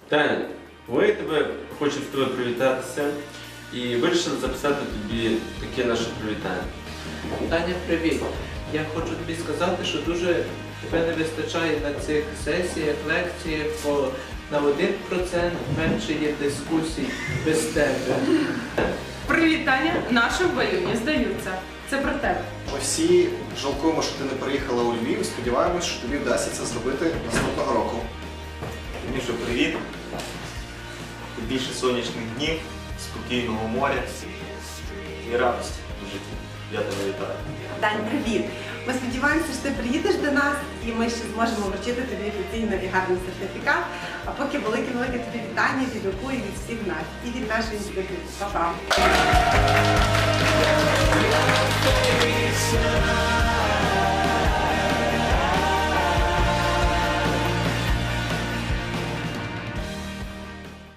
Таня, ми тебе хочемо з тобою привітатися і вирішили записати тобі таке наше привітання. Таня, привіт! Я хочу тобі сказати, що дуже тебе не вистачає на цих сесіях, лекціях, бо на 1% менше є дискусій без тебе. Привітання нашим воюні здаються. Це про тебе. Ми всі жалкуємо, що ти не приїхала у Львів і сподіваємось, що тобі вдасться це зробити наступного року. Міша, привіт. Більше сонячних днів, спокійного моря і радості в житті. Я тебе вітаю. Дань, привіт! Ми сподіваємося, що ти приїдеш до нас і ми ще зможемо вручити тобі офіційний навігальний сертифікат. А поки велике тобі вітання від Оку і від всіх нас. І від нашої інституту. Па-па!